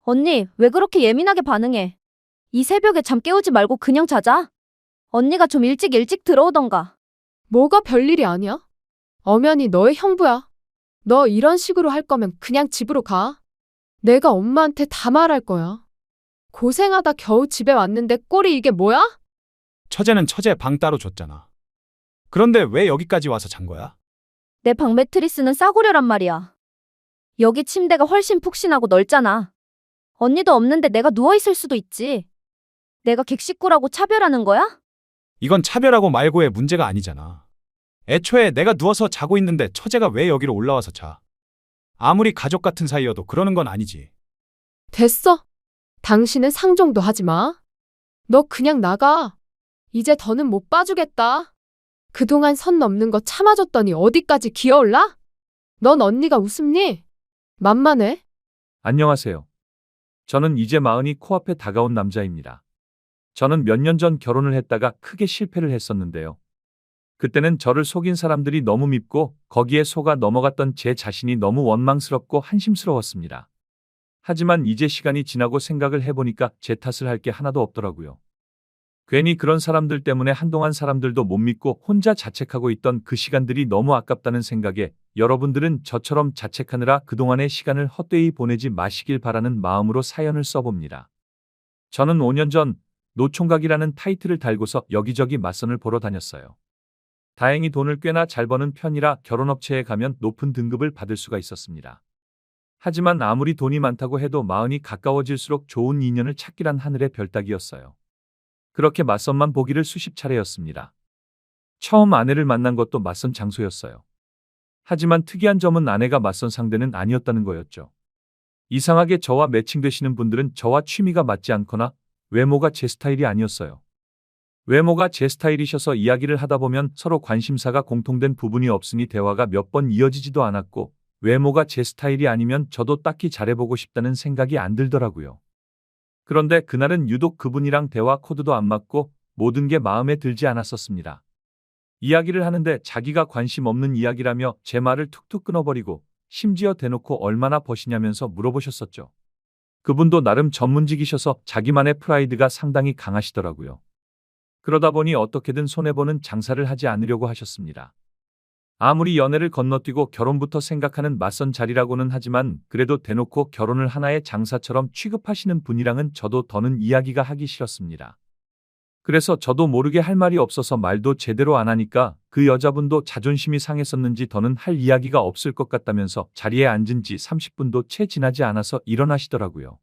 언니, 왜 그렇게 예민하게 반응해? 이 새벽에 잠 깨우지 말고 그냥 자자. 언니가 좀 일찍 들어오던가. 뭐가 별일이 아니야? 엄연히 너의 형부야. 너 이런 식으로 할 거면 그냥 집으로 가. 내가 엄마한테 다 말할 거야. 고생하다 겨우 집에 왔는데 꼴이 이게 뭐야? 처제는 처제 방 따로 줬잖아. 그런데 왜 여기까지 와서 잔 거야? 내 방 매트리스는 싸구려란 말이야. 여기 침대가 훨씬 푹신하고 넓잖아. 언니도 없는데 내가 누워있을 수도 있지. 내가 객식구라고 차별하는 거야? 이건 차별하고 말고의 문제가 아니잖아. 애초에 내가 누워서 자고 있는데 처제가 왜 여기로 올라와서 자? 아무리 가족 같은 사이여도 그러는 건 아니지. 됐어. 당신은 상종도 하지 마. 너 그냥 나가. 이제 더는 못 봐주겠다. 그동안 선 넘는 거 참아줬더니 어디까지 기어올라? 넌 언니가 웃음니? 만만해. 안녕하세요. 저는 이제 마흔이 코앞에 다가온 남자입니다. 저는 몇 년 전 결혼을 했다가 크게 실패를 했었는데요. 그때는 저를 속인 사람들이 너무 밉고 거기에 속아 넘어갔던 제 자신이 너무 원망스럽고 한심스러웠습니다. 하지만 이제 시간이 지나고 생각을 해보니까 제 탓을 할 게 하나도 없더라고요. 괜히 그런 사람들 때문에 한동안 사람들도 못 믿고 혼자 자책하고 있던 그 시간들이 너무 아깝다는 생각에 여러분들은 저처럼 자책하느라 그동안의 시간을 헛되이 보내지 마시길 바라는 마음으로 사연을 써봅니다. 저는 5년 전 노총각이라는 타이틀을 달고서 여기저기 맞선을 보러 다녔어요. 다행히 돈을 꽤나 잘 버는 편이라 결혼업체에 가면 높은 등급을 받을 수가 있었습니다. 하지만 아무리 돈이 많다고 해도 마흔이 가까워질수록 좋은 인연을 찾기란 하늘의 별따기였어요. 그렇게 맞선만 보기를 수십 차례였습니다. 처음 아내를 만난 것도 맞선 장소였어요. 하지만 특이한 점은 아내가 맞선 상대는 아니었다는 거였죠. 이상하게 저와 매칭되시는 분들은 저와 취미가 맞지 않거나 외모가 제 스타일이 아니었어요. 외모가 제 스타일이셔서 이야기를 하다 보면 서로 관심사가 공통된 부분이 없으니 대화가 몇 번 이어지지도 않았고 외모가 제 스타일이 아니면 저도 딱히 잘해보고 싶다는 생각이 안 들더라고요. 그런데 그날은 유독 그분이랑 대화 코드도 안 맞고 모든 게 마음에 들지 않았었습니다. 이야기를 하는데 자기가 관심 없는 이야기라며 제 말을 툭툭 끊어버리고 심지어 대놓고 얼마나 버시냐면서 물어보셨었죠. 그분도 나름 전문직이셔서 자기만의 프라이드가 상당히 강하시더라고요. 그러다 보니 어떻게든 손해보는 장사를 하지 않으려고 하셨습니다. 아무리 연애를 건너뛰고 결혼부터 생각하는 맞선 자리라고는 하지만 그래도 대놓고 결혼을 하나의 장사처럼 취급하시는 분이랑은 저도 더는 이야기가 하기 싫었습니다. 그래서 저도 모르게 할 말이 없어서 말도 제대로 안 하니까 그 여자분도 자존심이 상했었는지 더는 할 이야기가 없을 것 같다면서 자리에 앉은 지 30분도 채 지나지 않아서 일어나시더라고요.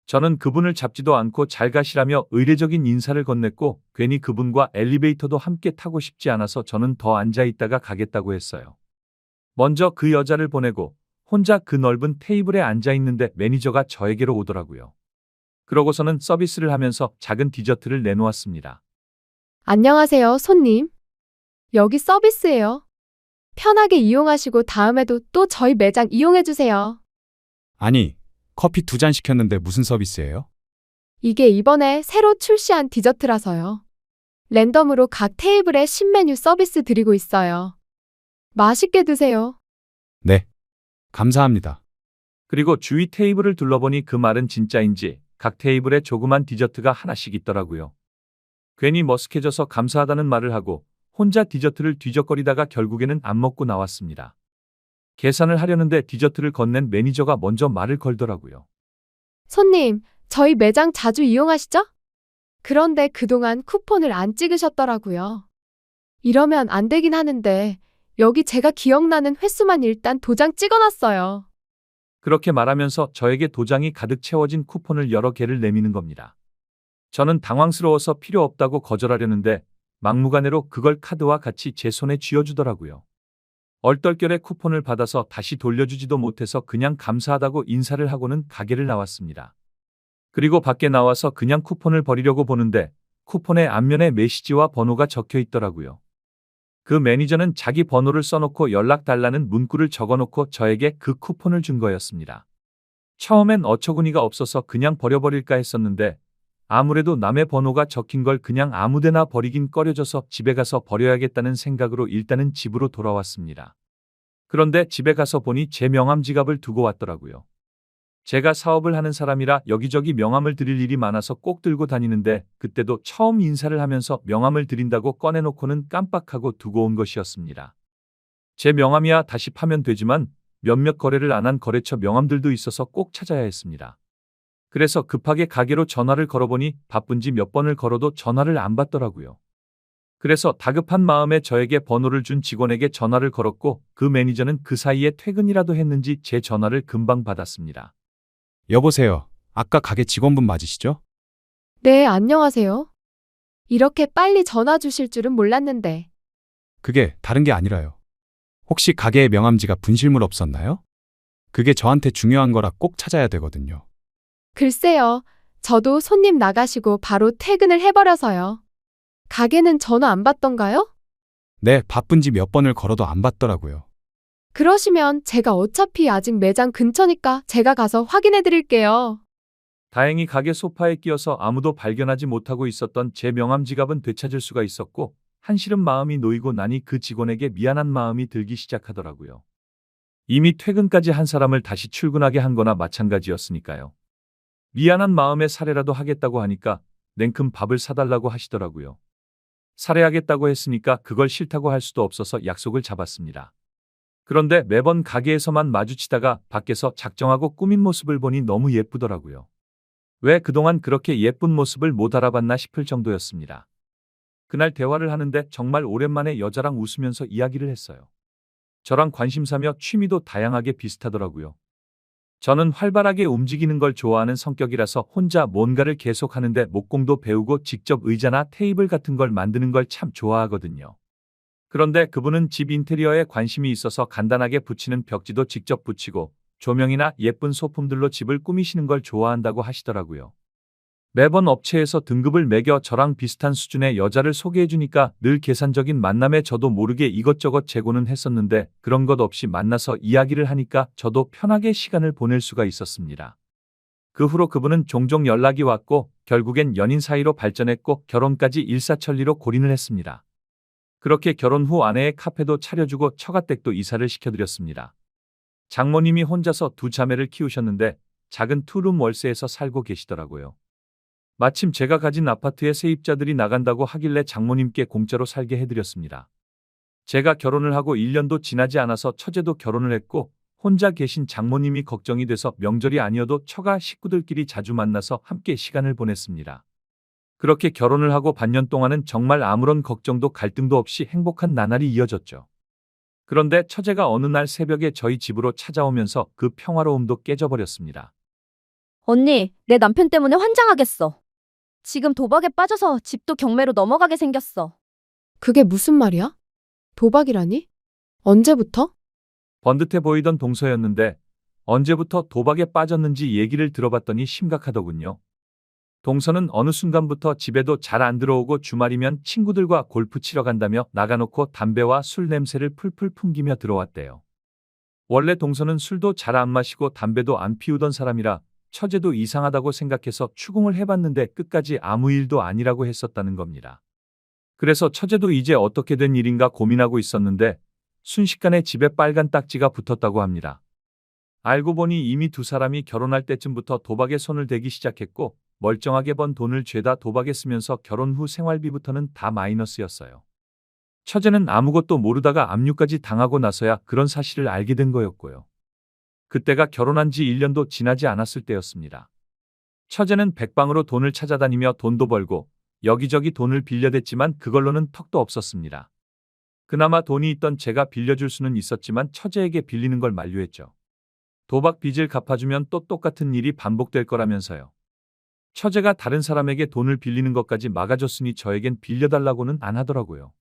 저는 그분을 잡지도 않고 잘 가시라며 의례적인 인사를 건넸고 괜히 그분과 엘리베이터도 함께 타고 싶지 않아서 저는 더 앉아있다가 가겠다고 했어요. 먼저 그 여자를 보내고 혼자 그 넓은 테이블에 앉아있는데 매니저가 저에게로 오더라고요. 그러고서는 서비스를 하면서 작은 디저트를 내놓았습니다. 안녕하세요, 손님. 여기 서비스예요. 편하게 이용하시고 다음에도 또 저희 매장 이용해주세요. 아니, 커피 2잔 시켰는데 무슨 서비스예요? 이게 이번에 새로 출시한 디저트라서요. 랜덤으로 각 테이블에 신메뉴 서비스 드리고 있어요. 맛있게 드세요. 네. 감사합니다. 그리고 주위 테이블을 둘러보니 그 말은 진짜인지 각 테이블에 조그만 디저트가 하나씩 있더라고요. 괜히 머쓱해져서 감사하다는 말을 하고 혼자 디저트를 뒤적거리다가 결국에는 안 먹고 나왔습니다. 계산을 하려는데 디저트를 건넨 매니저가 먼저 말을 걸더라고요. 손님, 저희 매장 자주 이용하시죠? 그런데 그동안 쿠폰을 안 찍으셨더라고요. 이러면 안 되긴 하는데 여기 제가 기억나는 횟수만 일단 도장 찍어놨어요. 그렇게 말하면서 저에게 도장이 가득 채워진 쿠폰을 여러 개를 내미는 겁니다. 저는 당황스러워서 필요 없다고 거절하려는데 막무가내로 그걸 카드와 같이 제 손에 쥐어주더라고요. 얼떨결에 쿠폰을 받아서 다시 돌려주지도 못해서 그냥 감사하다고 인사를 하고는 가게를 나왔습니다. 그리고 밖에 나와서 그냥 쿠폰을 버리려고 보는데 쿠폰의 앞면에 메시지와 번호가 적혀 있더라고요. 그 매니저는 자기 번호를 써놓고 연락 달라는 문구를 적어놓고 저에게 그 쿠폰을 준 거였습니다. 처음엔 어처구니가 없어서 그냥 버려버릴까 했었는데 아무래도 남의 번호가 적힌 걸 그냥 아무데나 버리긴 꺼려져서 집에 가서 버려야겠다는 생각으로 일단은 집으로 돌아왔습니다. 그런데 집에 가서 보니 제 명함 지갑을 두고 왔더라고요. 제가 사업을 하는 사람이라 여기저기 명함을 드릴 일이 많아서 꼭 들고 다니는데 그때도 처음 인사를 하면서 명함을 드린다고 꺼내놓고는 깜빡하고 두고 온 것이었습니다. 제 명함이야 다시 파면 되지만 몇몇 거래를 안 한 거래처 명함들도 있어서 꼭 찾아야 했습니다. 그래서 급하게 가게로 전화를 걸어보니 바쁜지 몇 번을 걸어도 전화를 안 받더라고요. 그래서 다급한 마음에 저에게 번호를 준 직원에게 전화를 걸었고 그 매니저는 그 사이에 퇴근이라도 했는지 제 전화를 금방 받았습니다. 여보세요. 아까 가게 직원분 맞으시죠? 네, 안녕하세요. 이렇게 빨리 전화 주실 줄은 몰랐는데. 그게 다른 게 아니라요. 혹시 가게에 명함지가 분실물 없었나요? 그게 저한테 중요한 거라 꼭 찾아야 되거든요. 글쎄요. 저도 손님 나가시고 바로 퇴근을 해버려서요. 가게는 전화 안 받던가요? 네, 바쁜지 몇 번을 걸어도 안 받더라고요. 그러시면 제가 어차피 아직 매장 근처니까 제가 가서 확인해 드릴게요. 다행히 가게 소파에 끼어서 아무도 발견하지 못하고 있었던 제 명함 지갑은 되찾을 수가 있었고 한시름 마음이 놓이고 나니 그 직원에게 미안한 마음이 들기 시작하더라고요. 이미 퇴근까지 한 사람을 다시 출근하게 한 거나 마찬가지였으니까요. 미안한 마음에 사례라도 하겠다고 하니까 냉큼 밥을 사달라고 하시더라고요. 살해하겠다고 했으니까 그걸 싫다고 할 수도 없어서 약속을 잡았습니다. 그런데 매번 가게에서만 마주치다가 밖에서 작정하고 꾸민 모습을 보니 너무 예쁘더라고요. 왜 그동안 그렇게 예쁜 모습을 못 알아봤나 싶을 정도였습니다. 그날 대화를 하는데 정말 오랜만에 여자랑 웃으면서 이야기를 했어요. 저랑 관심사며 취미도 다양하게 비슷하더라고요. 저는 활발하게 움직이는 걸 좋아하는 성격이라서 혼자 뭔가를 계속 하는데 목공도 배우고 직접 의자나 테이블 같은 걸 만드는 걸 참 좋아하거든요. 그런데 그분은 집 인테리어에 관심이 있어서 간단하게 붙이는 벽지도 직접 붙이고 조명이나 예쁜 소품들로 집을 꾸미시는 걸 좋아한다고 하시더라고요. 매번 업체에서 등급을 매겨 저랑 비슷한 수준의 여자를 소개해주니까 늘 계산적인 만남에 저도 모르게 이것저것 재고는 했었는데 그런 것 없이 만나서 이야기를 하니까 저도 편하게 시간을 보낼 수가 있었습니다. 그 후로 그분은 종종 연락이 왔고 결국엔 연인 사이로 발전했고 결혼까지 일사천리로 골인을 했습니다. 그렇게 결혼 후 아내의 카페도 차려주고 처가댁도 이사를 시켜드렸습니다. 장모님이 혼자서 두 자매를 키우셨는데 작은 투룸 월세에서 살고 계시더라고요. 마침 제가 가진 아파트에 세입자들이 나간다고 하길래 장모님께 공짜로 살게 해드렸습니다. 제가 결혼을 하고 1년도 지나지 않아서 처제도 결혼을 했고 혼자 계신 장모님이 걱정이 돼서 명절이 아니어도 처가 식구들끼리 자주 만나서 함께 시간을 보냈습니다. 그렇게 결혼을 하고 반년 동안은 정말 아무런 걱정도 갈등도 없이 행복한 나날이 이어졌죠. 그런데 처제가 어느 날 새벽에 저희 집으로 찾아오면서 그 평화로움도 깨져버렸습니다. 언니, 내 남편 때문에 환장하겠어. 지금 도박에 빠져서 집도 경매로 넘어가게 생겼어. 그게 무슨 말이야? 도박이라니? 언제부터? 번듯해 보이던 동서였는데 언제부터 도박에 빠졌는지 얘기를 들어봤더니 심각하더군요. 동서는 어느 순간부터 집에도 잘 안 들어오고 주말이면 친구들과 골프 치러 간다며 나가놓고 담배와 술 냄새를 풀풀 풍기며 들어왔대요. 원래 동서는 술도 잘 안 마시고 담배도 안 피우던 사람이라 처제도 이상하다고 생각해서 추궁을 해봤는데 끝까지 아무 일도 아니라고 했었다는 겁니다. 그래서 처제도 이제 어떻게 된 일인가 고민하고 있었는데 순식간에 집에 빨간 딱지가 붙었다고 합니다. 알고 보니 이미 두 사람이 결혼할 때쯤부터 도박에 손을 대기 시작했고 멀쩡하게 번 돈을 죄다 도박에 쓰면서 결혼 후 생활비부터는 다 마이너스였어요. 처제는 아무것도 모르다가 압류까지 당하고 나서야 그런 사실을 알게 된 거였고요. 그때가 결혼한 지 1년도 지나지 않았을 때였습니다. 처제는 백방으로 돈을 찾아다니며 돈도 벌고 여기저기 돈을 빌려댔지만 그걸로는 턱도 없었습니다. 그나마 돈이 있던 제가 빌려줄 수는 있었지만 처제에게 빌리는 걸 만류했죠. 도박 빚을 갚아주면 또 똑같은 일이 반복될 거라면서요. 처제가 다른 사람에게 돈을 빌리는 것까지 막아줬으니 저에겐 빌려달라고는 안 하더라고요.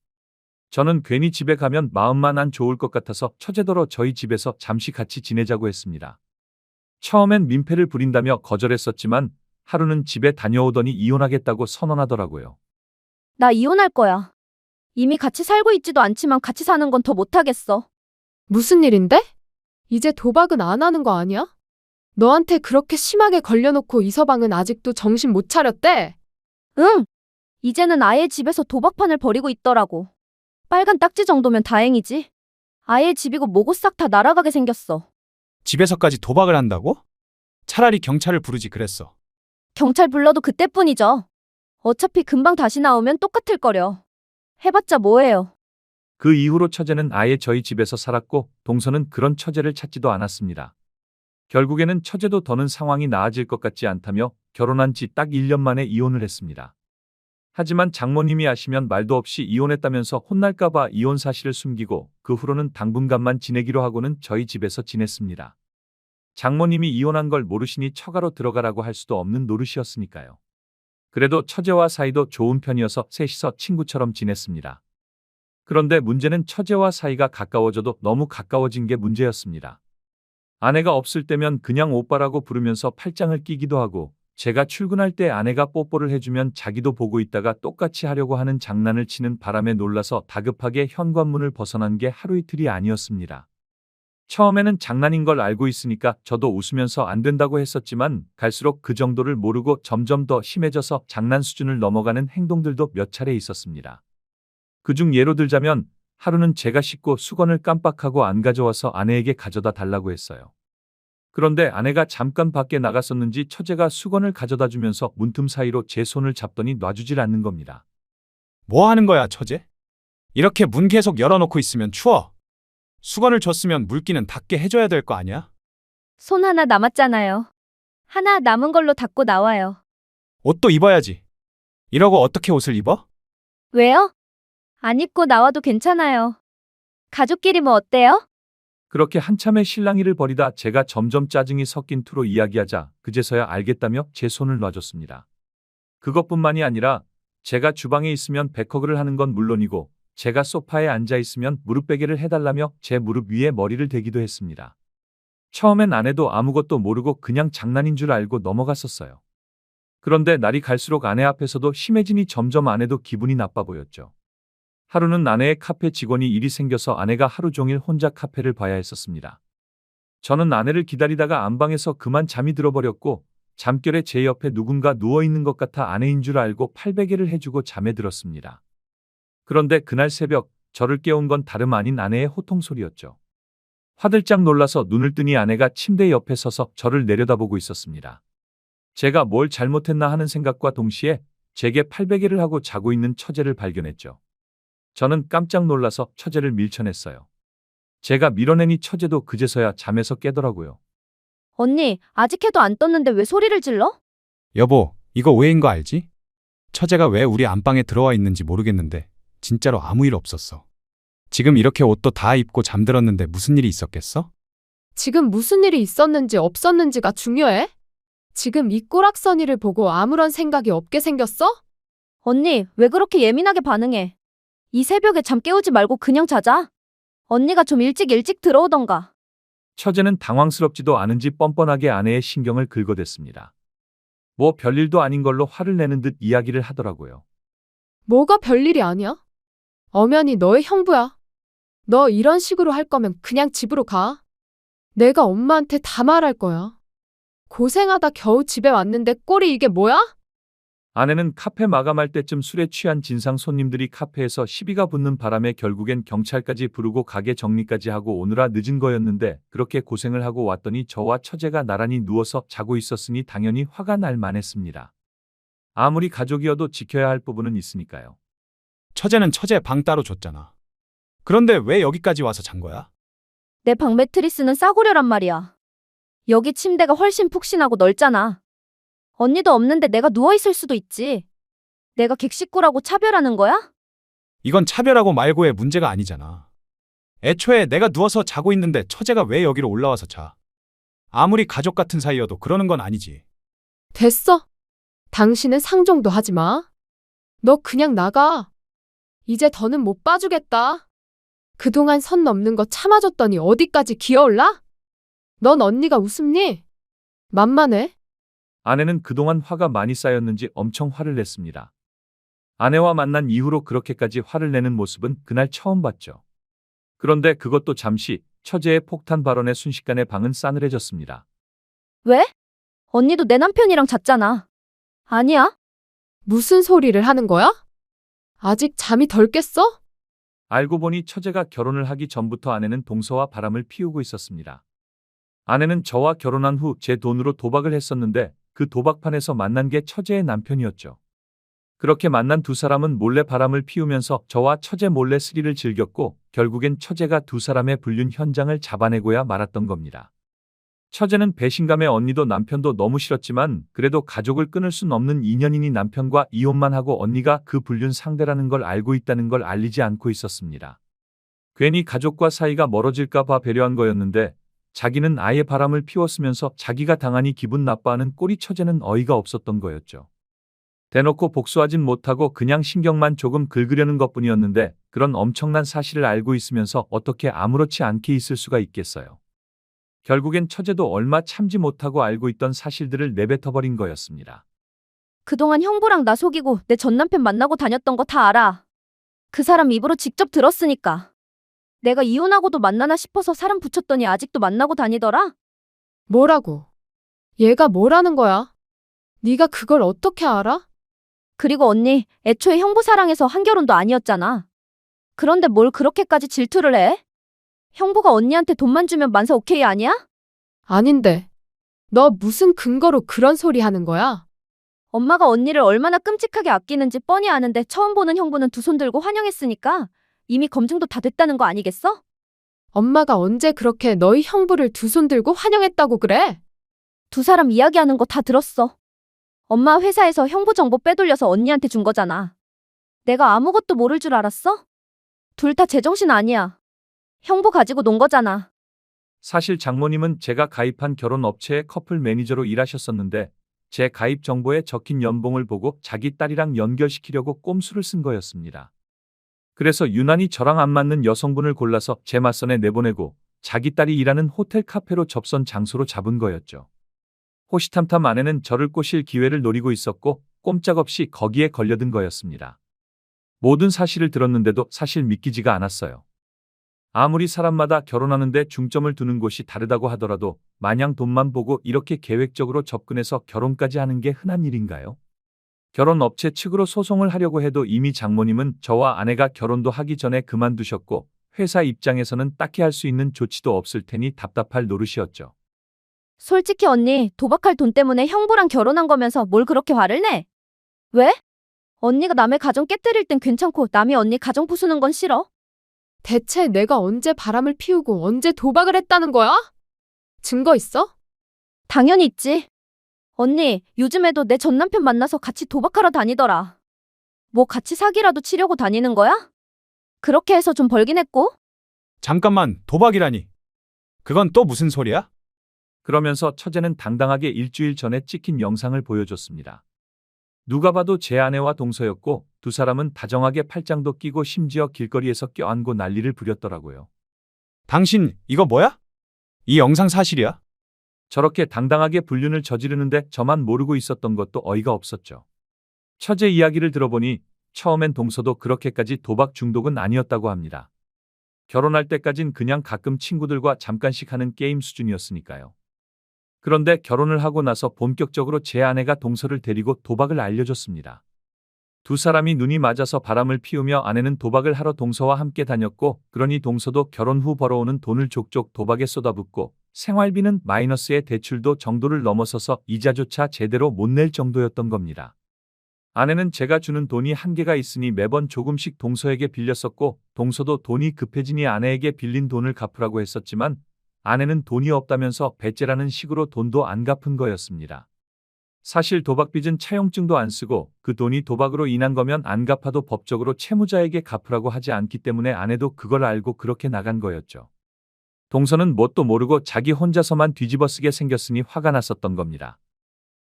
저는 괜히 집에 가면 마음만 안 좋을 것 같아서 처제더러 저희 집에서 잠시 같이 지내자고 했습니다. 처음엔 민폐를 부린다며 거절했었지만 하루는 집에 다녀오더니 이혼하겠다고 선언하더라고요. 나 이혼할 거야. 이미 같이 살고 있지도 않지만 같이 사는 건 더 못하겠어. 무슨 일인데? 이제 도박은 안 하는 거 아니야? 너한테 그렇게 심하게 걸려놓고 이 서방은 아직도 정신 못 차렸대? 응. 이제는 아예 집에서 도박판을 벌이고 있더라고. 빨간 딱지 정도면 다행이지. 아예 집이고 뭐고 싹 다 날아가게 생겼어. 집에서까지 도박을 한다고? 차라리 경찰을 부르지 그랬어. 경찰 불러도 그때뿐이죠. 어차피 금방 다시 나오면 똑같을 거려. 해봤자 뭐예요. 그 이후로 처제는 아예 저희 집에서 살았고 동서는 그런 처제를 찾지도 않았습니다. 결국에는 처제도 더는 상황이 나아질 것 같지 않다며 결혼한 지 딱 1년 만에 이혼을 했습니다. 하지만 장모님이 아시면 말도 없이 이혼했다면서 혼날까봐 이혼 사실을 숨기고 그 후로는 당분간만 지내기로 하고는 저희 집에서 지냈습니다. 장모님이 이혼한 걸 모르시니 처가로 들어가라고 할 수도 없는 노릇이었으니까요. 그래도 처제와 사이도 좋은 편이어서 셋이서 친구처럼 지냈습니다. 그런데 문제는 처제와 사이가 가까워져도 너무 가까워진 게 문제였습니다. 아내가 없을 때면 그냥 오빠라고 부르면서 팔짱을 끼기도 하고 제가 출근할 때 아내가 뽀뽀를 해주면 자기도 보고 있다가 똑같이 하려고 하는 장난을 치는 바람에 놀라서 다급하게 현관문을 벗어난 게 하루 이틀이 아니었습니다. 처음에는 장난인 걸 알고 있으니까 저도 웃으면서 안 된다고 했었지만 갈수록 그 정도를 모르고 점점 더 심해져서 장난 수준을 넘어가는 행동들도 몇 차례 있었습니다. 그중 예로 들자면 하루는 제가 씻고 수건을 깜빡하고 안 가져와서 아내에게 가져다 달라고 했어요. 그런데 아내가 잠깐 밖에 나갔었는지 처제가 수건을 가져다 주면서 문틈 사이로 제 손을 잡더니 놔주질 않는 겁니다. 뭐 하는 거야, 처제? 이렇게 문 계속 열어놓고 있으면 추워. 수건을 줬으면 물기는 닦게 해줘야 될 거 아니야? 손 하나 남았잖아요. 하나 남은 걸로 닦고 나와요. 옷도 입어야지. 이러고 어떻게 옷을 입어? 왜요? 안 입고 나와도 괜찮아요. 가족끼리 뭐 어때요? 그렇게 한참의 실랑이를 벌이다 제가 점점 짜증이 섞인 투로 이야기하자 그제서야 알겠다며 제 손을 놔줬습니다. 그것뿐만이 아니라 제가 주방에 있으면 백허그를 하는 건 물론이고 제가 소파에 앉아 있으면 무릎 베개를 해달라며 제 무릎 위에 머리를 대기도 했습니다. 처음엔 아내도 아무것도 모르고 그냥 장난인 줄 알고 넘어갔었어요. 그런데 날이 갈수록 아내 앞에서도 심해지니 점점 아내도 기분이 나빠 보였죠. 하루는 아내의 카페 직원이 일이 생겨서 아내가 하루 종일 혼자 카페를 봐야 했었습니다. 저는 아내를 기다리다가 안방에서 그만 잠이 들어버렸고 잠결에 제 옆에 누군가 누워있는 것 같아 아내인 줄 알고 팔베개를 해주고 잠에 들었습니다. 그런데 그날 새벽 저를 깨운 건 다름 아닌 아내의 호통 소리였죠. 화들짝 놀라서 눈을 뜨니 아내가 침대 옆에 서서 저를 내려다보고 있었습니다. 제가 뭘 잘못했나 하는 생각과 동시에 제게 팔베개를 하고 자고 있는 처제를 발견했죠. 저는 깜짝 놀라서 처제를 밀쳐냈어요. 제가 밀어내니 처제도 그제서야 잠에서 깨더라고요. 언니, 아직 해도 안 떴는데 왜 소리를 질러? 여보, 이거 오해인 거 알지? 처제가 왜 우리 안방에 들어와 있는지 모르겠는데 진짜로 아무 일 없었어. 지금 이렇게 옷도 다 입고 잠들었는데 무슨 일이 있었겠어? 지금 무슨 일이 있었는지 없었는지가 중요해? 지금 이 꼬락서니를 보고 아무런 생각이 없게 생겼어? 언니, 왜 그렇게 예민하게 반응해? 이 새벽에 잠 깨우지 말고 그냥 자자. 언니가 좀 일찍 들어오던가. 처제는 당황스럽지도 않은지 뻔뻔하게 아내의 신경을 긁어댔습니다. 뭐 별일도 아닌 걸로 화를 내는 듯 이야기를 하더라고요. 뭐가 별일이 아니야? 엄연히 너의 형부야. 너 이런 식으로 할 거면 그냥 집으로 가. 내가 엄마한테 다 말할 거야. 고생하다 겨우 집에 왔는데 꼴이 이게 뭐야? 아내는 카페 마감할 때쯤 술에 취한 진상 손님들이 카페에서 시비가 붙는 바람에 결국엔 경찰까지 부르고 가게 정리까지 하고 오느라 늦은 거였는데 그렇게 고생을 하고 왔더니 저와 처제가 나란히 누워서 자고 있었으니 당연히 화가 날 만했습니다. 아무리 가족이어도 지켜야 할 부분은 있으니까요. 처제는 처제 방 따로 줬잖아. 그런데 왜 여기까지 와서 잔 거야? 내 방 매트리스는 싸구려란 말이야. 여기 침대가 훨씬 푹신하고 넓잖아. 언니도 없는데 내가 누워있을 수도 있지. 내가 객식구라고 차별하는 거야? 이건 차별하고 말고의 문제가 아니잖아. 애초에 내가 누워서 자고 있는데 처제가 왜 여기로 올라와서 자? 아무리 가족 같은 사이여도 그러는 건 아니지. 됐어. 당신은 상종도 하지 마. 너 그냥 나가. 이제 더는 못 봐주겠다. 그동안 선 넘는 거 참아줬더니 어디까지 기어올라? 넌 언니가 웃음니? 만만해. 아내는 그동안 화가 많이 쌓였는지 엄청 화를 냈습니다. 아내와 만난 이후로 그렇게까지 화를 내는 모습은 그날 처음 봤죠. 그런데 그것도 잠시 처제의 폭탄 발언에 순식간에 방은 싸늘해졌습니다. 왜? 언니도 내 남편이랑 잤잖아. 아니야? 무슨 소리를 하는 거야? 아직 잠이 덜 깼어? 알고 보니 처제가 결혼을 하기 전부터 아내는 동서와 바람을 피우고 있었습니다. 아내는 저와 결혼한 후 제 돈으로 도박을 했었는데 그 도박판에서 만난 게 처제의 남편이었죠. 그렇게 만난 두 사람은 몰래 바람을 피우면서 저와 처제 몰래 스릴을 즐겼고 결국엔 처제가 두 사람의 불륜 현장을 잡아내고야 말았던 겁니다. 처제는 배신감에 언니도 남편도 너무 싫었지만 그래도 가족을 끊을 순 없는 인연이니 남편과 이혼만 하고 언니가 그 불륜 상대라는 걸 알고 있다는 걸 알리지 않고 있었습니다. 괜히 가족과 사이가 멀어질까 봐 배려한 거였는데 자기는 아예 바람을 피웠으면서 자기가 당하니 기분 나빠하는 꼴이 처제는 어이가 없었던 거였죠. 대놓고 복수하진 못하고 그냥 신경만 조금 긁으려는 것뿐이었는데 그런 엄청난 사실을 알고 있으면서 어떻게 아무렇지 않게 있을 수가 있겠어요. 결국엔 처제도 얼마 참지 못하고 알고 있던 사실들을 내뱉어버린 거였습니다. 그동안 형부랑 나 속이고 내 전남편 만나고 다녔던 거 다 알아. 그 사람 입으로 직접 들었으니까. 내가 이혼하고도 만나나 싶어서 사람 붙였더니 아직도 만나고 다니더라? 뭐라고? 얘가 뭐라는 거야? 네가 그걸 어떻게 알아? 그리고 언니, 애초에 형부 사랑해서 한결혼도 아니었잖아. 그런데 뭘 그렇게까지 질투를 해? 형부가 언니한테 돈만 주면 만사 오케이 아니야? 아닌데. 너 무슨 근거로 그런 소리 하는 거야? 엄마가 언니를 얼마나 끔찍하게 아끼는지 뻔히 아는데 처음 보는 형부는 두 손 들고 환영했으니까 이미 검증도 다 됐다는 거 아니겠어? 엄마가 언제 그렇게 너희 형부를 두 손 들고 환영했다고 그래? 두 사람 이야기하는 거 다 들었어. 엄마 회사에서 형부 정보 빼돌려서 언니한테 준 거잖아. 내가 아무것도 모를 줄 알았어? 둘 다 제정신 아니야. 형부 가지고 논 거잖아. 사실 장모님은 제가 가입한 결혼업체의 커플 매니저로 일하셨었는데 제 가입 정보에 적힌 연봉을 보고 자기 딸이랑 연결시키려고 꼼수를 쓴 거였습니다. 그래서 유난히 저랑 안 맞는 여성분을 골라서 제 맞선에 내보내고 자기 딸이 일하는 호텔 카페로 접선 장소로 잡은 거였죠. 호시탐탐 아내는 저를 꼬실 기회를 노리고 있었고 꼼짝없이 거기에 걸려든 거였습니다. 모든 사실을 들었는데도 사실 믿기지가 않았어요. 아무리 사람마다 결혼하는데 중점을 두는 곳이 다르다고 하더라도 마냥 돈만 보고 이렇게 계획적으로 접근해서 결혼까지 하는 게 흔한 일인가요? 결혼업체 측으로 소송을 하려고 해도 이미 장모님은 저와 아내가 결혼도 하기 전에 그만두셨고 회사 입장에서는 딱히 할 수 있는 조치도 없을 테니 답답할 노릇이었죠. 솔직히 언니, 도박할 돈 때문에 형부랑 결혼한 거면서 뭘 그렇게 화를 내? 왜? 언니가 남의 가정 깨뜨릴 땐 괜찮고 남이 언니 가정 부수는 건 싫어? 대체 내가 언제 바람을 피우고 언제 도박을 했다는 거야? 증거 있어? 당연히 있지. 언니, 요즘에도 내 전남편 만나서 같이 도박하러 다니더라. 뭐 같이 사기라도 치려고 다니는 거야? 그렇게 해서 좀 벌긴 했고? 잠깐만, 도박이라니. 그건 또 무슨 소리야? 그러면서 처제는 당당하게 일주일 전에 찍힌 영상을 보여줬습니다. 누가 봐도 제 아내와 동서였고 두 사람은 다정하게 팔짱도 끼고 심지어 길거리에서 껴안고 난리를 부렸더라고요. 당신, 이거 뭐야? 이 영상 사실이야? 저렇게 당당하게 불륜을 저지르는데 저만 모르고 있었던 것도 어이가 없었죠. 처제 이야기를 들어보니 처음엔 동서도 그렇게까지 도박 중독은 아니었다고 합니다. 결혼할 때까진 그냥 가끔 친구들과 잠깐씩 하는 게임 수준이었으니까요. 그런데 결혼을 하고 나서 본격적으로 제 아내가 동서를 데리고 도박을 알려줬습니다. 두 사람이 눈이 맞아서 바람을 피우며 아내는 도박을 하러 동서와 함께 다녔고 그러니 동서도 결혼 후 벌어오는 돈을 족족 도박에 쏟아붓고 생활비는 마이너스의 대출도 정도를 넘어서서 이자조차 제대로 못 낼 정도였던 겁니다. 아내는 제가 주는 돈이 한계가 있으니 매번 조금씩 동서에게 빌렸었고 동서도 돈이 급해지니 아내에게 빌린 돈을 갚으라고 했었지만 아내는 돈이 없다면서 배째라는 식으로 돈도 안 갚은 거였습니다. 사실 도박빚은 차용증도 안 쓰고 그 돈이 도박으로 인한 거면 안 갚아도 법적으로 채무자에게 갚으라고 하지 않기 때문에 아내도 그걸 알고 그렇게 나간 거였죠. 동서는 뭣도 모르고 자기 혼자서만 뒤집어쓰게 생겼으니 화가 났었던 겁니다.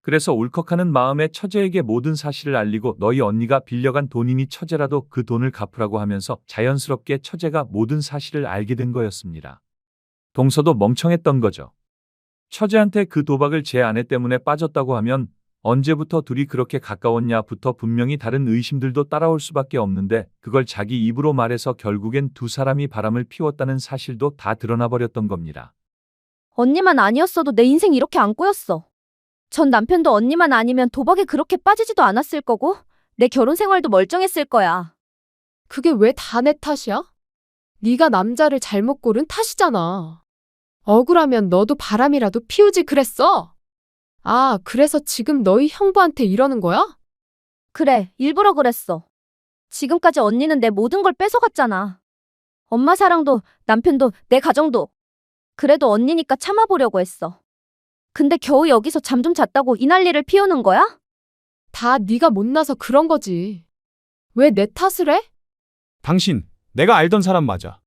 그래서 울컥하는 마음에 처제에게 모든 사실을 알리고 너희 언니가 빌려간 돈이니 처제라도 그 돈을 갚으라고 하면서 자연스럽게 처제가 모든 사실을 알게 된 거였습니다. 동서도 멍청했던 거죠. 처제한테 그 도박을 제 아내 때문에 빠졌다고 하면 언제부터 둘이 그렇게 가까웠냐부터 분명히 다른 의심들도 따라올 수밖에 없는데 그걸 자기 입으로 말해서 결국엔 두 사람이 바람을 피웠다는 사실도 다 드러나 버렸던 겁니다. 언니만 아니었어도 내 인생 이렇게 안 꼬였어. 전 남편도 언니만 아니면 도박에 그렇게 빠지지도 않았을 거고 내 결혼 생활도 멀쩡했을 거야. 그게 왜 다 내 탓이야? 네가 남자를 잘못 고른 탓이잖아. 억울하면 너도 바람이라도 피우지 그랬어? 아, 그래서 지금 너희 형부한테 이러는 거야? 그래, 일부러 그랬어. 지금까지 언니는 내 모든 걸 뺏어갔잖아. 엄마 사랑도, 남편도, 내 가정도. 그래도 언니니까 참아보려고 했어. 근데 겨우 여기서 잠 좀 잤다고 이 난리를 피우는 거야? 다 네가 못나서 그런 거지. 왜 내 탓을 해? 당신, 내가 알던 사람 맞아.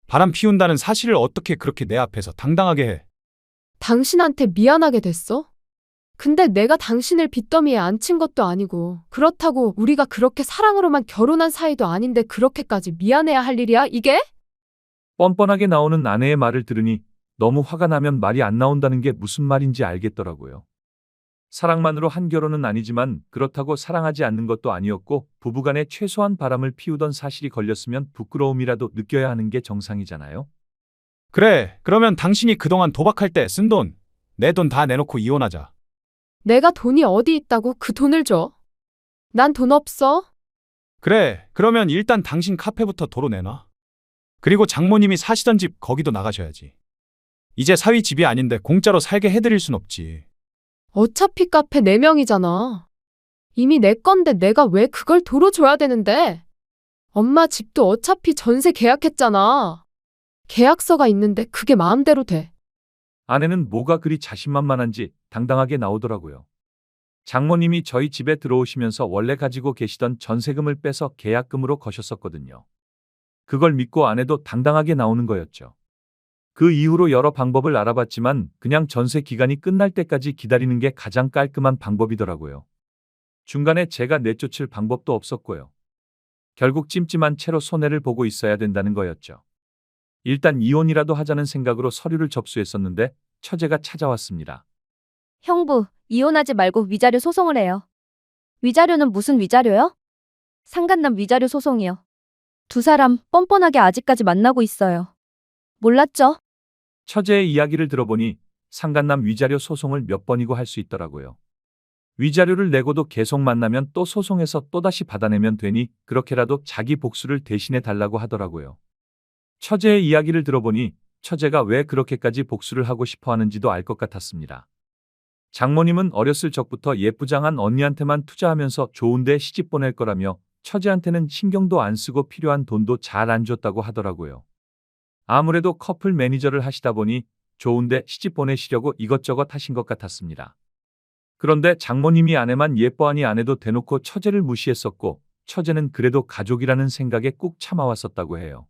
바람 피운다는 사실을 어떻게 그렇게 내 앞에서 당당하게 해? 당신한테 미안하게 됐어? 근데 내가 당신을 빚더미에 앉힌 것도 아니고, 그렇다고 우리가 그렇게 사랑으로만 결혼한 사이도 아닌데 그렇게까지 미안해야 할 일이야, 이게? 뻔뻔하게 나오는 아내의 말을 들으니 너무 화가 나면 말이 안 나온다는 게 무슨 말인지 알겠더라고요. 사랑만으로 한 결혼은 아니지만 그렇다고 사랑하지 않는 것도 아니었고 부부간에 최소한 바람을 피우던 사실이 걸렸으면 부끄러움이라도 느껴야 하는 게 정상이잖아요. 그래, 그러면 당신이 그동안 도박할 때 쓴 돈, 내 돈 다 내놓고 이혼하자. 내가 돈이 어디 있다고 그 돈을 줘? 난 돈 없어. 그래, 그러면 일단 당신 카페부터 도로 내놔. 그리고 장모님이 사시던 집 거기도 나가셔야지. 이제 사위 집이 아닌데 공짜로 살게 해드릴 순 없지. 어차피 카페 4명이잖아. 이미 내 건데 내가 왜 그걸 도로 줘야 되는데? 엄마 집도 어차피 전세 계약했잖아. 계약서가 있는데 그게 마음대로 돼. 아내는 뭐가 그리 자신만만한지 당당하게 나오더라고요. 장모님이 저희 집에 들어오시면서 원래 가지고 계시던 전세금을 빼서 계약금으로 거셨었거든요. 그걸 믿고 아내도 당당하게 나오는 거였죠. 그 이후로 여러 방법을 알아봤지만 그냥 전세 기간이 끝날 때까지 기다리는 게 가장 깔끔한 방법이더라고요. 중간에 제가 내쫓을 방법도 없었고요. 결국 찜찜한 채로 손해를 보고 있어야 된다는 거였죠. 일단 이혼이라도 하자는 생각으로 서류를 접수했었는데 처제가 찾아왔습니다. 형부, 이혼하지 말고 위자료 소송을 해요. 위자료는 무슨 위자료요? 상간남 위자료 소송이요. 두 사람 뻔뻔하게 아직까지 만나고 있어요. 몰랐죠? 처제의 이야기를 들어보니 상간남 위자료 소송을 몇 번이고 할 수 있더라고요. 위자료를 내고도 계속 만나면 또 소송해서 또다시 받아내면 되니 그렇게라도 자기 복수를 대신해 달라고 하더라고요. 처제의 이야기를 들어보니 처제가 왜 그렇게까지 복수를 하고 싶어 하는지도 알 것 같았습니다. 장모님은 어렸을 적부터 예쁘장한 언니한테만 투자하면서 좋은데 시집 보낼 거라며 처제한테는 신경도 안 쓰고 필요한 돈도 잘 안 줬다고 하더라고요. 아무래도 커플 매니저를 하시다 보니 좋은데 시집 보내시려고 이것저것 하신 것 같았습니다. 그런데 장모님이 아내만 예뻐하니 아내도 대놓고 처제를 무시했었고 처제는 그래도 가족이라는 생각에 꾹 참아왔었다고 해요.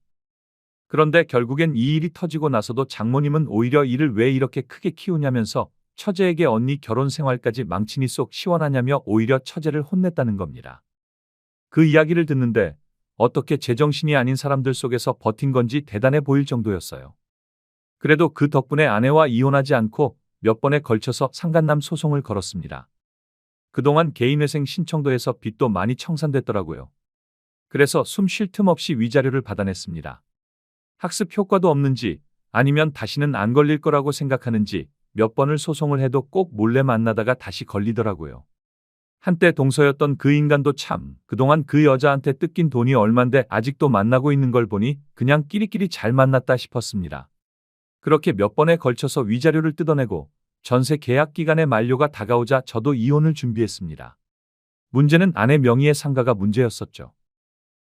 그런데 결국엔 이 일이 터지고 나서도 장모님은 오히려 일을 왜 이렇게 크게 키우냐면서 처제에게 언니 결혼 생활까지 망치니 속 시원하냐며 오히려 처제를 혼냈다는 겁니다. 그 이야기를 듣는데 어떻게 제정신이 아닌 사람들 속에서 버틴 건지 대단해 보일 정도였어요. 그래도 그 덕분에 아내와 이혼하지 않고 몇 번에 걸쳐서 상간남 소송을 걸었습니다. 그동안 개인회생 신청도 해서 빚도 많이 청산됐더라고요. 그래서 숨 쉴 틈 없이 위자료를 받아냈습니다. 학습 효과도 없는지 아니면 다시는 안 걸릴 거라고 생각하는지 몇 번을 소송을 해도 꼭 몰래 만나다가 다시 걸리더라고요. 한때 동서였던 그 인간도 참 그동안 그 여자한테 뜯긴 돈이 얼만데 아직도 만나고 있는 걸 보니 그냥 끼리끼리 잘 만났다 싶었습니다. 그렇게 몇 번에 걸쳐서 위자료를 뜯어내고 전세 계약 기간의 만료가 다가오자 저도 이혼을 준비했습니다. 문제는 아내 명의의 상가가 문제였었죠.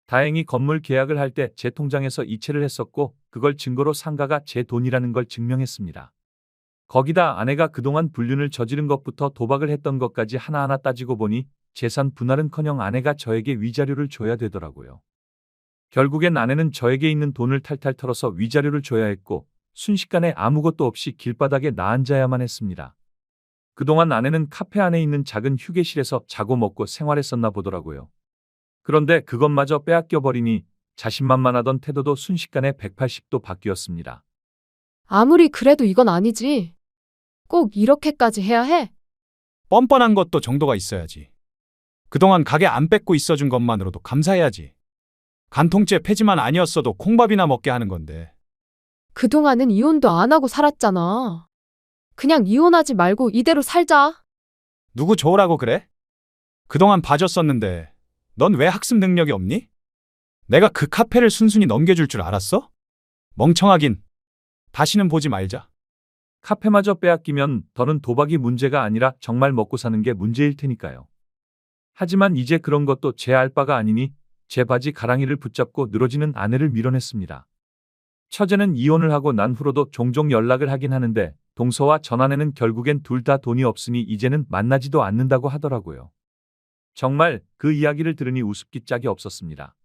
다행히 건물 계약을 할 때 제 통장에서 이체를 했었고 그걸 증거로 상가가 제 돈이라는 걸 증명했습니다. 거기다 아내가 그동안 불륜을 저지른 것부터 도박을 했던 것까지 하나하나 따지고 보니 재산 분할은커녕 아내가 저에게 위자료를 줘야 되더라고요. 결국엔 아내는 저에게 있는 돈을 탈탈 털어서 위자료를 줘야 했고 순식간에 아무것도 없이 길바닥에 나앉아야만 했습니다. 그동안 아내는 카페 안에 있는 작은 휴게실에서 자고 먹고 생활했었나 보더라고요. 그런데 그것마저 빼앗겨버리니 자신만만하던 태도도 순식간에 180도 바뀌었습니다. 아무리 그래도 이건 아니지. 꼭 이렇게까지 해야 해? 뻔뻔한 것도 정도가 있어야지. 그동안 가게 안 뺏고 있어준 것만으로도 감사해야지. 간통죄 폐지만 아니었어도 콩밥이나 먹게 하는 건데. 그동안은 이혼도 안 하고 살았잖아. 그냥 이혼하지 말고 이대로 살자. 누구 좋으라고 그래? 그동안 봐줬었는데 넌 왜 학습 능력이 없니? 내가 그 카페를 순순히 넘겨줄 줄 알았어? 멍청하긴. 다시는 보지 말자. 카페마저 빼앗기면 더는 도박이 문제가 아니라 정말 먹고 사는 게 문제일 테니까요. 하지만 이제 그런 것도 제 알바가 아니니 제 바지 가랑이를 붙잡고 늘어지는 아내를 밀어냈습니다. 처제는 이혼을 하고 난 후로도 종종 연락을 하긴 하는데 동서와 전아내는 결국엔 둘 다 돈이 없으니 이제는 만나지도 않는다고 하더라고요. 정말 그 이야기를 들으니 우습기 짝이 없었습니다.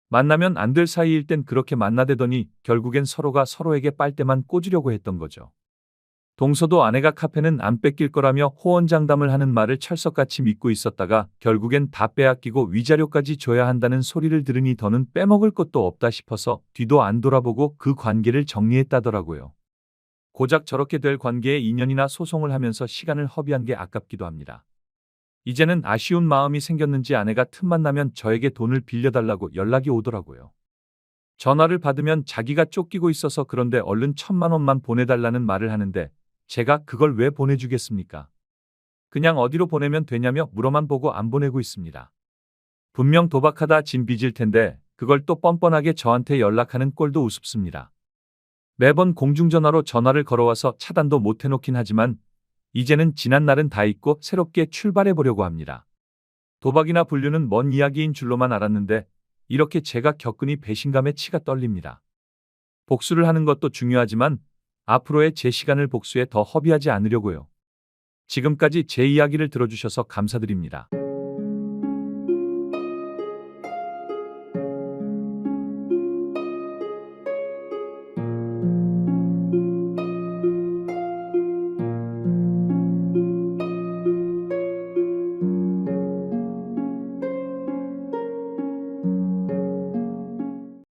만나면 안 될 사이일 땐 그렇게 만나대더니 결국엔 서로가 서로에게 빨대만 꽂으려고 했던 거죠. 동서도 아내가 카페는 안 뺏길 거라며 호언장담을 하는 말을 철석같이 믿고 있었다가 결국엔 다 빼앗기고 위자료까지 줘야 한다는 소리를 들으니 더는 빼먹을 것도 없다 싶어서 뒤도 안 돌아보고 그 관계를 정리했다더라고요. 고작 저렇게 될 관계에 2년이나 소송을 하면서 시간을 허비한 게 아깝기도 합니다. 이제는 아쉬운 마음이 생겼는지 아내가 틈만 나면 저에게 돈을 빌려달라고 연락이 오더라고요. 전화를 받으면 자기가 쫓기고 있어서 그런데 얼른 1,000만 원만 보내달라는 말을 하는데 제가 그걸 왜 보내주겠습니까? 그냥 어디로 보내면 되냐며 물어만 보고 안 보내고 있습니다. 분명 도박하다 진 빚일 텐데 그걸 또 뻔뻔하게 저한테 연락하는 꼴도 우습습니다. 매번 공중전화로 전화를 걸어와서 차단도 못 해놓긴 하지만 이제는 지난 날은 다 잊고 새롭게 출발해 보려고 합니다. 도박이나 불륜은 먼 이야기인 줄로만 알았는데 이렇게 제가 겪으니 배신감에 치가 떨립니다. 복수를 하는 것도 중요하지만 앞으로의 제 시간을 복수에 더 허비하지 않으려고요. 지금까지 제 이야기를 들어주셔서 감사드립니다.